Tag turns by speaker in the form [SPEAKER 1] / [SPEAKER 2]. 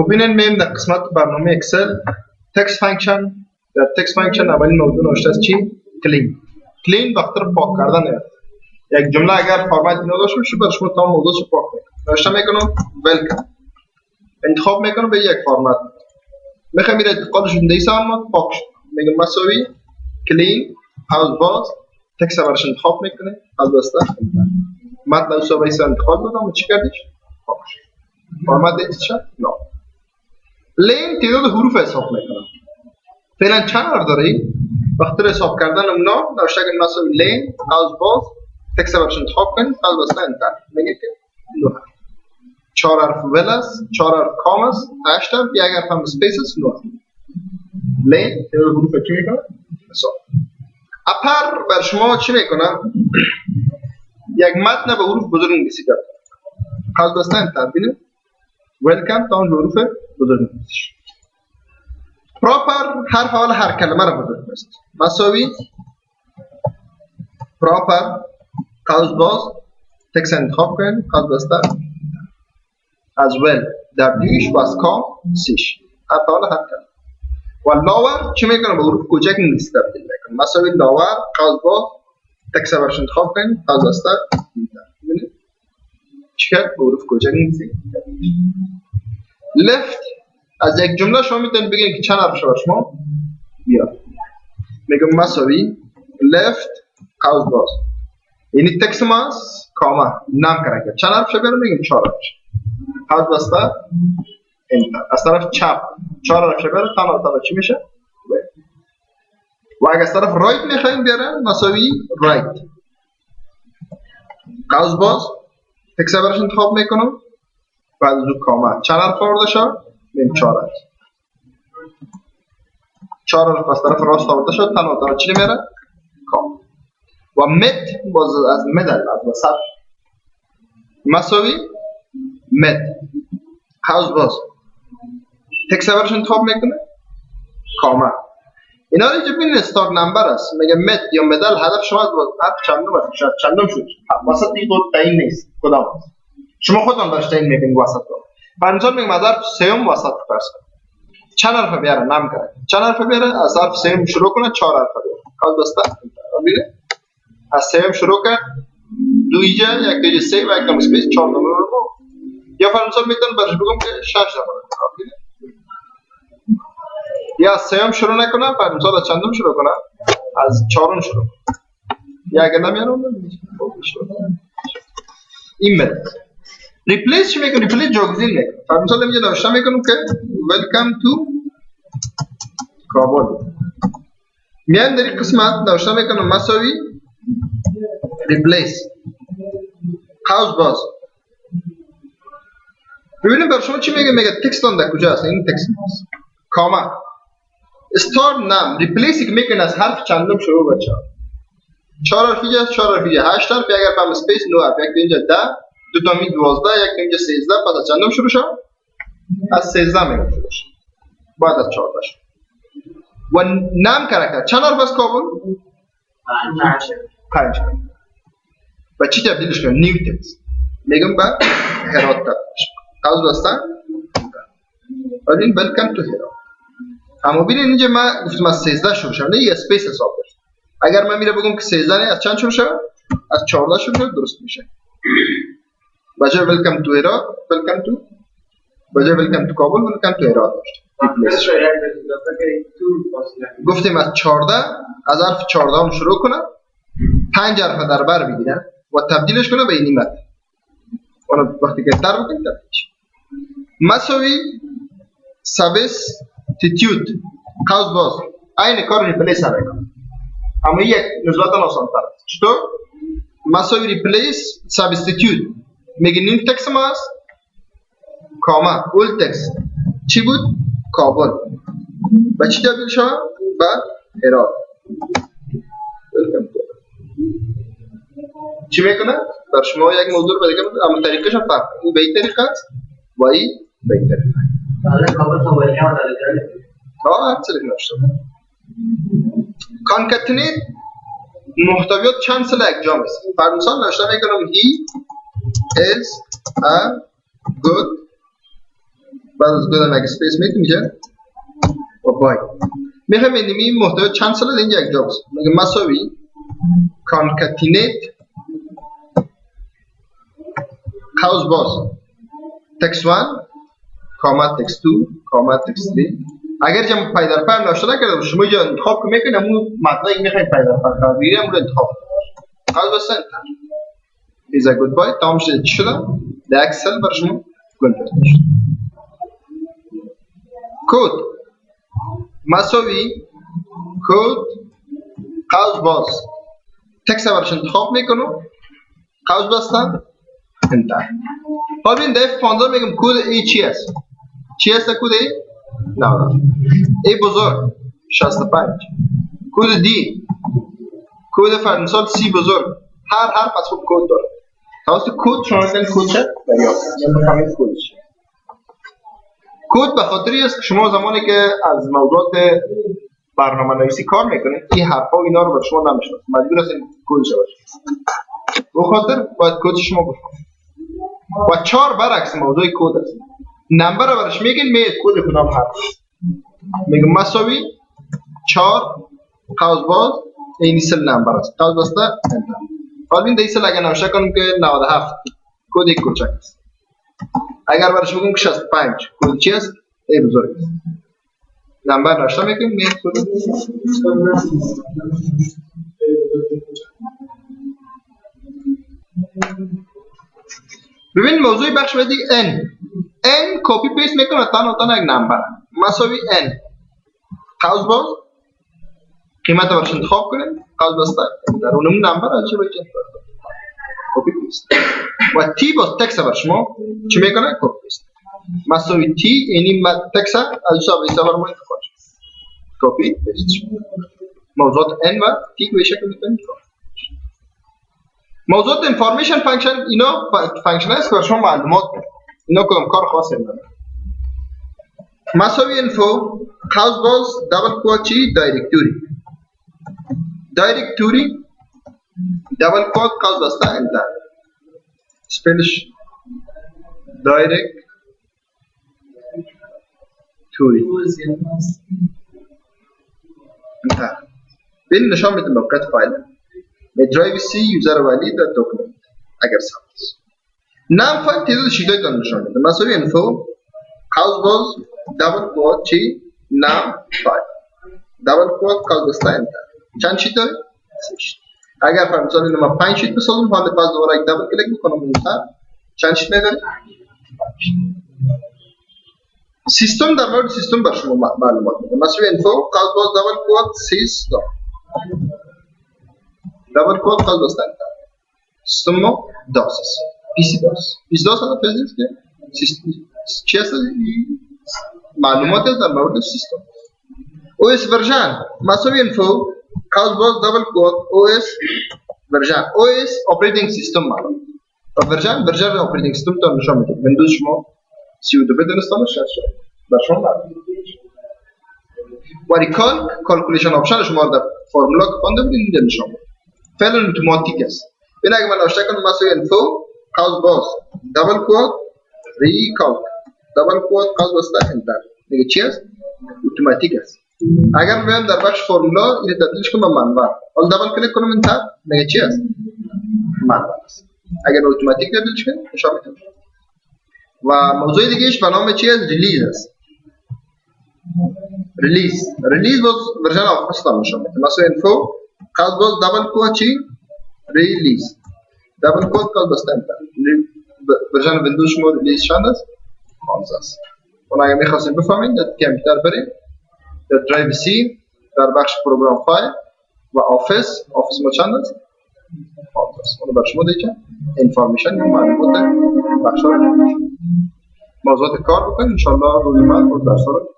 [SPEAKER 1] ببینید میم در قسمت برنامه اکسل تکست فانکشن. در تکست فانکشن اولین موضوع نوشته است چی؟ کلین. کلین به خاطر پاک کردن است. یک جمله اگر فرمت اینا داشته باشه برای شما تمام موضوعش پاک میکنه. نوشته میکنم ویلکم، انتخاب میکنم به یک فرمت، میخوام میره انتقالش رو دیسان پاک شد، میگم مساوی کلین هاوس باز تکست ورش انتخاب میکنه از دسته متن او سوی سر انتخاب دادم و چی کردیش؟ پاک شد. فرمت دیست شد؟ نه. لین تعداد حروف حساب میکنم. فعلا چند حرف داری؟ وقتی حساب کردن اونا نوشته که مساوی لین هاوس باز تکست ورش انتخاب کنید از دسته انتر میگه که 9 حرف. 4 حرف ول است، 4 حرف کام است، 8 حرف، یک حرف هم اسپیس است، 9 حرف. لین تعداد حروف چی میکنه؟ حساب. اپر بر شما چی میکنم؟ یک متن به حروف بزرگ نویسید. از دسته انتر ببینید ویلکم تا اون حروف بزرگ نویسید. پراپر حرف اول هر کلمه را بزرگ نویسید. مساوی پراپر قوس باز تکست انتخاب کنید از دسته از ویل دبلیوش و از کام سیش حرف اول هر کلمه. و لاور چی میکنه؟ به حروف کوچک نیست تبدیل میکنه. مساوی لاور قوس باز تکست ورش انتخاب کنید از دسته ببینید چیکار به حروف کوچک نیست. لفت از یک جمله شما میتونید بگید که چند حرف شما بیاد. میگم مساوی لفت قوس باز یعنی تکست ماست کاما نام کرده چند حرف بیاد میگم 4 حرف قوس بسته انتر. از طرف چپ 4 حرف بیاد تنها چی میشه؟ و اگر از طرف رایت میخوایم بیارن مساوی رایت قوس باز تکست ورش انتخاب میکنم بعد از اون کاما چند حرف آورده شد؟ من 4 حرف. 4 حرف از طرف راست آورده شد تنها چی میره؟ کام. و مد باز از مدل از وسط مساوی مد قوس باز تکست ورش انتخاب میکنه کاما. اینا رو اینجا ببینید استارت نمبر است. میگه مد یا مدل هدف شما از حرف چندم است. شاید چندم شد وسط این خود تعیین نیست کدام است. شما خودتون داشته این میکنید وسط رو. مثلا میگم از حرف سوم وسط فرض کنید. چند حرف بیاره نام کنه. چند حرف بیاره از حرف سوم شروع کنه 4 حرف بیاره. کال دسته ببینید از سوم شروع کرد 2 اینجا یک دیگه 3 و یک کم اسپیس 4 نمبر رو یا فرضاً میتونم برش بگم که 6 نمبر ببینید یا از سوم شروع نکنم فرضاً از چندم شروع کنم از 4م شروع کنم یا اگر نمیارم این مد ریپلیس چی میکنم؟ ریپلیس جاگزین میکنم. فرضاً اینجا نوشته میکنم که ویلکم تو کابل. میام در این قسمت نوشته میکنم مساوی ریپلیس قوس باز. ببینید بر شما چی میگه؟ میگه تکست اون در کجا است؟ این تکست است. کاما استارت نام ریپلیس که میکنه از حرف چندم شروع بچه 4 حرف اینجا 4 حرف اینجا 8 حرف اگر پام اسپیس 9 حرف یک اینجا 10 دو تا می 12 یک اینجا 13 پس از چندم شروع شد؟ از 13 میگم شروع شد بعد از 14 شد. و نام کاراکتر چند حرف از کابل؟ 5 و چی تبدیلش کنم؟ نیو تکست میگم با هرات تبدیلش کنم از دستان ولی این ویلکم تو هرات. اما ببینید اینجا ما گفتم از 13 شروع شد نه یه اسپیس حساب داشت. اگر من میره بگم که 13 از چند شروع شد؟ از 14 شروع شد درست میشه. بجای ویلکم تو هرات ویلکم تو بجای ویلکم تو کابل ویلکم تو هرات داشت. گفتیم از 14 از حرف 14 هم شروع کنم 5 حرف در بر بگیرم و تبدیلش کنم به این متن. اون وقتی که تر بکنیم تبدیلش مساوی سابستیتیوت قوس باز این کار ریپلیس هم میکنم اما یک نسبتا آسان‌تر است. چطور؟ مساوی ریپلیس سابستیتیوت میگه این تکست ما است کاما اول تکست چی بود؟ کابل و چی تبدیل شد؟ به هرات. چی میکنه؟ در شما یک موضوع رو بگم اما طریقش هم فرق این به این طریقه است و این به این طریقه هر چیزی نوشته concatenate محتویات چند سال یک جا است. فرضاً نوشته میکنم he is a good بعد از گذاشتن یک اسپیس میشه و بای. میخوایم این محتوا چند سال اینجا یک جا باشه. میگه مساوی concatenate قوس باز text 1 کاما text 2 کاما text 3. اگر جمع پای در پای ناشته نکرده شما اینجا انتخاب میکنید اون متنی که میخواید پای در پای قرار بگیره اون رو انتخاب کنید. قوس باز انتر. is a good boy. تمام شده چی شده؟ در اکسل برای شما کنورت شد. کد مساوی کد قوس باز تکست برش انتخاب میکنم قوس بستم انتر. حالا این دفعه 15 میگم کد ای چی است؟ چی است کد ای؟ نه ای بزرگ 65. کد دی کد فرانسال سی بزرگ. هر پس خوب کد داره. توسط کد شما میگن کد چه؟ دریافت کنید. بفهمید کد چیه. کد به خاطری است که شما زمانی که از موضوعات برنامه‌نویسی کار میکنید این حرفا و اینا رو به شما نمیشناسید. مجبور هستید کدش باشید. به خاطر باید کد شما بفهمید. و 4 برعکس موضوع کد است. نمبر رو برش میگین می کد کدام حرف. میگم مساوی 4 قوس باز این سل نمبر است. قوس بسته انتر. حالا این دیسل اگر نوشته کنیم که 97 کد یک کوچک است. اگر برش بگیم که 65 کد چی است؟ ای بزرگ است. نمبر نوشته میکنیم می کد. ببین موضوع بخش بعدی n کپی پیست میکنه تا یک نمبر مساوی n قوس باز قیمت برش انتخاب کنیم قوس بسته در اون نمبر از چه باید کپی پیست و تی باز تکست بر شما چی میکنه کپی پیست مساوی تی یعنی تکست از حساب بر ما انتخاب کپی پیست موضوعات n و تی به شکل میکنیم. موضوعات انفارمیشن فانکشن اینا فانکشن است که شما معلومات اینا کدام کار خاصی نداره. مساوی info قوس باز دبل کوت چی دایرکتوری دبل کوت قوس بسته انتر سپلش دایرکتوری انتر بین نشان میده موقعیت فایل درایو سی یوزر ولی در داکومنت اگر ثبت است. numfile تعداد شیت‌های دارم نشان میده. مساوی info قوس باز دبل کوت چی numfile دبل کوت قوس بسته انتر. چند شیت داره؟ 3 شیت. اگر فرض کنید ما 5 شیت بسازیم حالا باز دوباره یک دبل کلیک میکنم اینجا چند شیت می‌داره؟ سیستم در مورد سیستم بر شما معلومات میده. مساوی info قوس باز دبل کوت سیستم دبل کوت قوس بسته انتر. سیستم ما داس است. پیسی داس هست پیسی که سیستم چی است؟ معلومات در مورد سیستم. OS ورژن مساوی info قوس باز دبل کوت OS ورژن OS operating system معلوم و ورژن operating system تا نشان میده. ویندوز شما 32 بیت اینستال شده بر شما معلوم. و recalc calculation option شما در فرمولا که خونده بودید اینجا نشان میده. فعلا اتوماتیک است. ببین اگه من نوشته کنم مساوی info قوس باز دبل کوت recalc دبل کوت قوس بسته انتر میگه چی است؟ اتوماتیک است. اگر بیام در بخش فرمولا اینو تبدیلش کنم به منور حالا دبل کلیک کنم انتر میگه چی است؟ منور است. اگر اتوماتیک تبدیلش کنم نشان میده. و موضوع دیگهش به نام چی است؟ ریلیز است. ریلیز باز ورژن آف سیستم نشان میده. مثلا info قوس باز دبل کوت چی؟ ریلیز دبل کوت قوس بسته انتر. ورژن ویندوز شما ریلیز چند است؟ 15 است. اون اگه می‌خواستید بفهمید در کامپیوتر برید در درایو سی در بخش پروگرام فایل و آفیس ما چند است؟ 15 است. اون بر شما دیگه انفارمیشن یا معلومات بخش‌ها موضوعات کار بکنید ان شاء الله روی من و درس‌ها